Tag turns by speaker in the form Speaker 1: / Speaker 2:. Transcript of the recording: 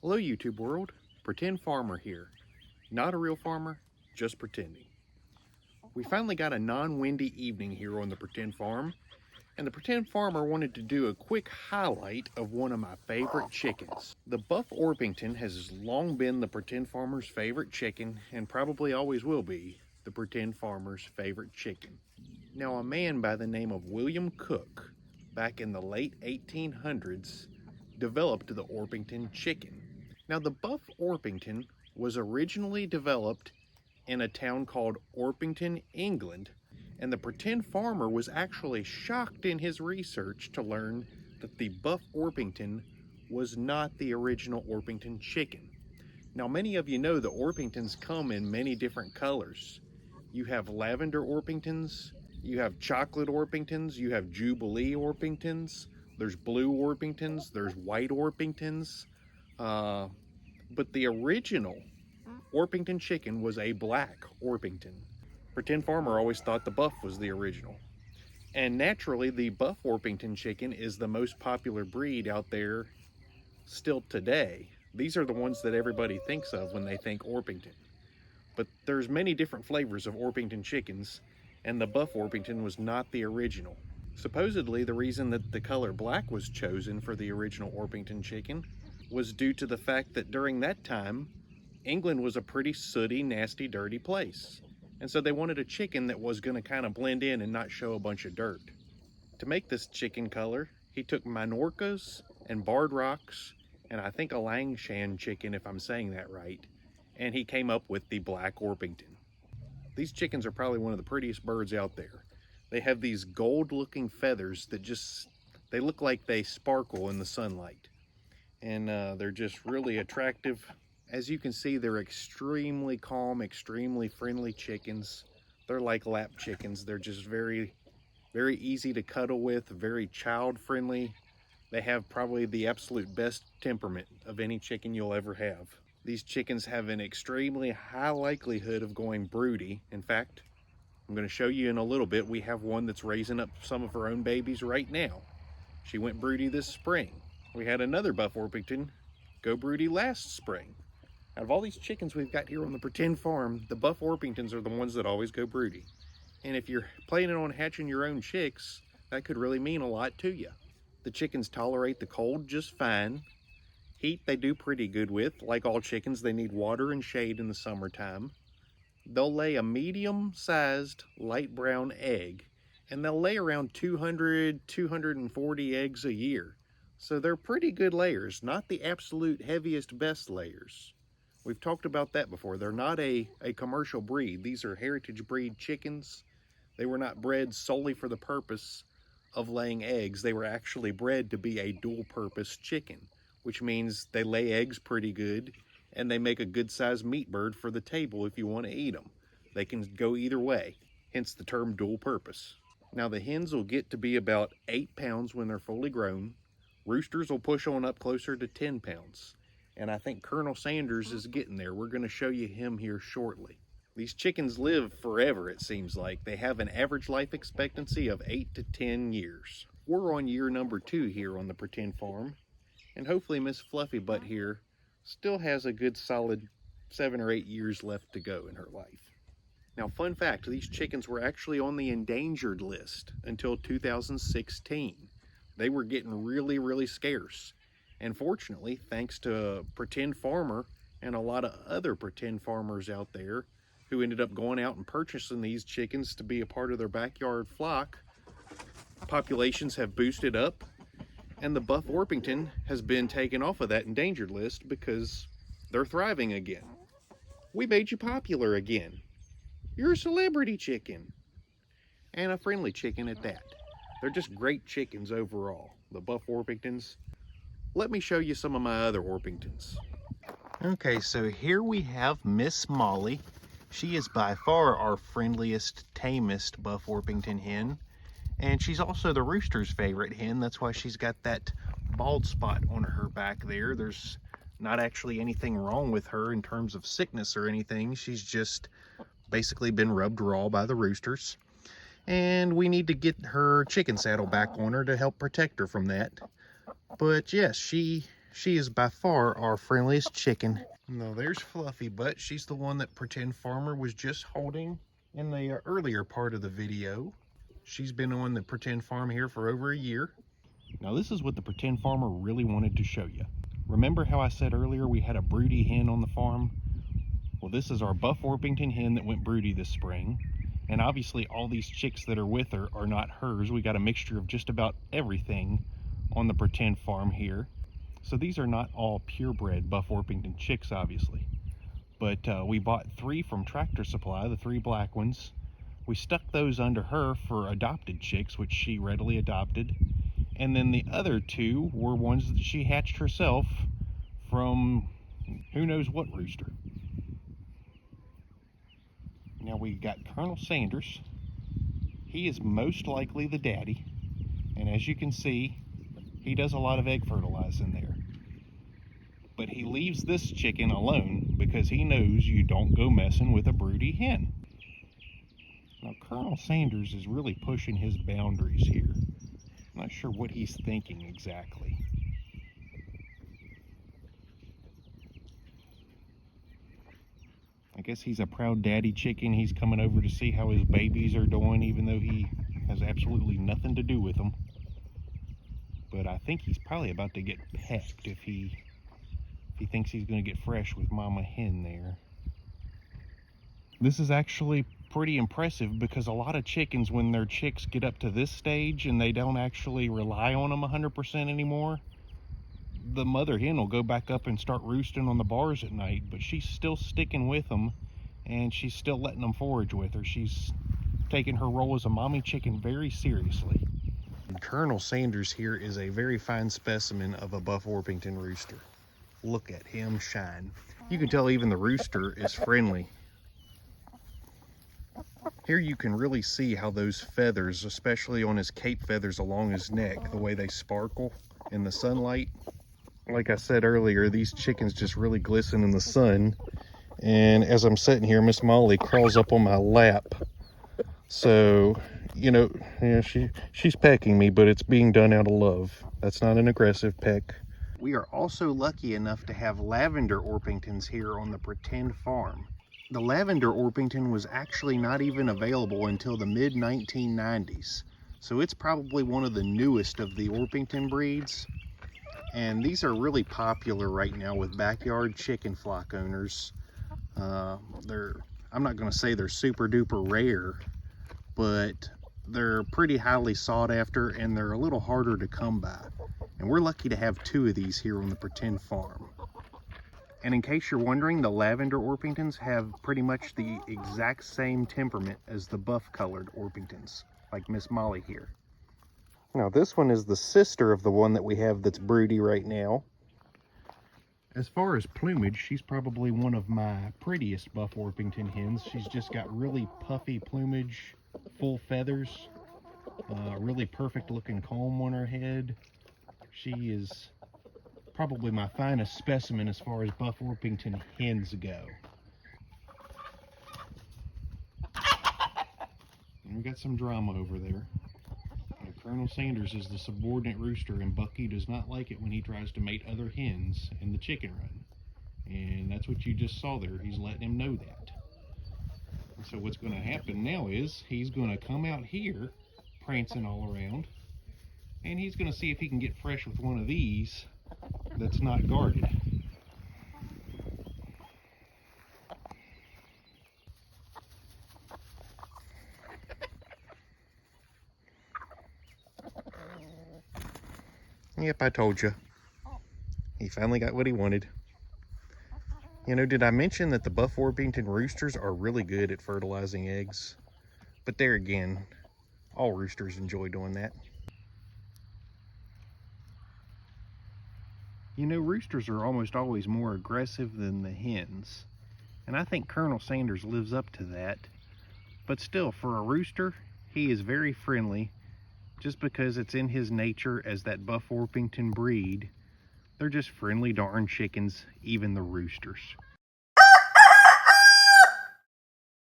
Speaker 1: Hello YouTube world, Pretend Farmer here. Not a real farmer, just pretending. We finally got a non-windy evening here on the Pretend Farm, and the Pretend Farmer wanted to do a quick highlight of one of my favorite chickens. The Buff Orpington has long been the Pretend Farmer's favorite chicken, and probably always will be the Pretend Farmer's favorite chicken. Now, a man by the name of William Cook, back in the late 1800s, developed the Orpington chicken. Now, the Buff Orpington was originally developed in a town called Orpington, England, and the Pretend Farmer was actually shocked in his research to learn that the Buff Orpington was not the original Orpington chicken. Now, many of you know the Orpingtons come in many different colors. You have lavender Orpingtons, you have chocolate Orpingtons, you have Jubilee Orpingtons, there's blue Orpingtons, there's white Orpingtons. But the original Orpington chicken was a black Orpington. Pretend Farmer always thought the Buff was the original. And naturally, the Buff Orpington chicken is the most popular breed out there still today. These are the ones that everybody thinks of when they think Orpington. But there's many different flavors of Orpington chickens, and the Buff Orpington was not the original. Supposedly, the reason that the color black was chosen for the original Orpington chicken was due to the fact that during that time, England was a pretty sooty, nasty, dirty place. And so they wanted a chicken that was going to kind of blend in and not show a bunch of dirt. To make this chicken color, he took Minorcas and Barred Rocks, and I think a Langshan chicken, if I'm saying that right, and he came up with the Black Orpington. These chickens are probably one of the prettiest birds out there. They have these gold-looking feathers that they look like they sparkle in the sunlight. And they're just really attractive. As you can see, they're extremely calm, extremely friendly chickens. They're like lap chickens. They're just very, very easy to cuddle with, very child friendly. They have probably the absolute best temperament of any chicken you'll ever have. These chickens have an extremely high likelihood of going broody. In fact, I'm going to show you in a little bit. We have one that's raising up some of her own babies right now. She went broody this spring. We had another Buff Orpington go broody last spring. Out of all these chickens we've got here on the Pretend Farm, the Buff Orpingtons are the ones that always go broody. And if you're planning on hatching your own chicks, that could really mean a lot to you. The chickens tolerate the cold just fine. Heat they do pretty good with. Like all chickens, they need water and shade in the summertime. They'll lay a medium-sized light brown egg, and they'll lay around 200, 240 eggs a year. So they're pretty good layers, not the absolute heaviest best layers. We've talked about that before. They're not a commercial breed. These are heritage breed chickens. They were not bred solely for the purpose of laying eggs. They were actually bred to be a dual-purpose chicken, which means they lay eggs pretty good, and they make a good-sized meat bird for the table if you want to eat them. They can go either way, hence the term dual purpose. Now, the hens will get to be about 8 pounds when they're fully grown. Roosters will push on up closer to 10 pounds. And I think Colonel Sanders is getting there. We're going to show you him here shortly. These chickens live forever, it seems like. They have an average life expectancy of 8 to 10 years. We're on year number 2 here on the Pretend Farm. And hopefully Miss Fluffy Butt here still has a good solid 7 or 8 years left to go in her life. Now, fun fact, these chickens were actually on the endangered list until 2016. They were getting really, really scarce. And fortunately, thanks to Pretend Farmer and a lot of other Pretend Farmers out there who ended up going out and purchasing these chickens to be a part of their backyard flock, populations have boosted up, and the Buff Orpington has been taken off of that endangered list because they're thriving again. We made you popular again. You're a celebrity chicken. And a friendly chicken at that. They're just great chickens overall, the Buff Orpingtons. Let me show you some of my other Orpingtons. Okay, so here we have Miss Molly. She is by far our friendliest, tamest Buff Orpington hen. And she's also the rooster's favorite hen. That's why she's got that bald spot on her back there. There's not actually anything wrong with her in terms of sickness or anything. She's just basically been rubbed raw by the roosters. And we need to get her chicken saddle back on her to help protect her from that. But yes, she She is by far our friendliest chicken. Now there's Fluffy Butt. She's the one that Pretend Farmer was just holding in the earlier part of the video. She's been on the Pretend Farm here for over a year. Now this is what the Pretend Farmer really wanted to show you. Remember how I said earlier we had a broody hen on the farm? Well, this is our Buff Orpington hen that went broody this spring. And obviously all these chicks that are with her are not hers. We got a mixture of just about everything on the Pretend Farm here. So these are not all purebred Buff Orpington chicks, obviously. But we bought 3 from Tractor Supply, the 3 black ones. We stuck those under her for adopted chicks, which she readily adopted. And then the other 2 were ones that she hatched herself from who knows what rooster. Now we got Colonel Sanders. He is most likely the daddy. And as you can see, he does a lot of egg fertilizing there. But he leaves this chicken alone because he knows you don't go messing with a broody hen. Now Colonel Sanders is really pushing his boundaries here. I'm not sure what he's thinking exactly. I guess he's a proud daddy chicken. He's coming over to see how his babies are doing, even though he has absolutely nothing to do with them. But I think he's probably about to get pecked if he thinks he's going to get fresh with Mama Hen there. This is actually pretty impressive because a lot of chickens, when their chicks get up to this stage and they don't actually rely on them 100% anymore, the mother hen will go back up and start roosting on the bars at night, but she's still sticking with them and she's still letting them forage with her. She's taking her role as a mommy chicken very seriously. Colonel Sanders here is a very fine specimen of a Buff Orpington rooster. Look at him shine. You can tell even the rooster is friendly. Here you can really see how those feathers, especially on his cape feathers along his neck, the way they sparkle in the sunlight. Like I said earlier, these chickens just really glisten in the sun. And as I'm sitting here, Miss Molly crawls up on my lap. So, she's pecking me, but it's being done out of love. That's not an aggressive peck. We are also lucky enough to have lavender Orpingtons here on the Pretend Farm. The lavender Orpington was actually not even available until the mid-1990s. So it's probably one of the newest of the Orpington breeds. And these are really popular right now with backyard chicken flock owners. I'm not going to say they're super duper rare, but they're pretty highly sought after and they're a little harder to come by. And we're lucky to have 2 of these here on the Pretend Farm. And in case you're wondering, the lavender Orpingtons have pretty much the exact same temperament as the buff colored Orpingtons, like Miss Molly here. Now this one is the sister of the one that we have that's broody right now. As far as plumage, she's probably one of my prettiest Buff Orpington hens. She's just got really puffy plumage, full feathers, really perfect looking comb on her head. She is probably my finest specimen as far as Buff Orpington hens go. And we got some drama over there. Colonel Sanders is the subordinate rooster, and Bucky does not like it when he tries to mate other hens in the chicken run. And that's what you just saw there. He's letting him know that. And so what's going to happen now is he's going to come out here prancing all around, and he's going to see if he can get fresh with one of these that's not guarded. Yep, I told you. He finally got what he wanted. Did I mention that the Buff Orpington roosters are really good at fertilizing eggs? But there again, all roosters enjoy doing that. Roosters are almost always more aggressive than the hens. And I think Colonel Sanders lives up to that. But still, for a rooster, he is very friendly. Just because it's in his nature as that Buff Orpington breed. They're just friendly darn chickens, even the roosters.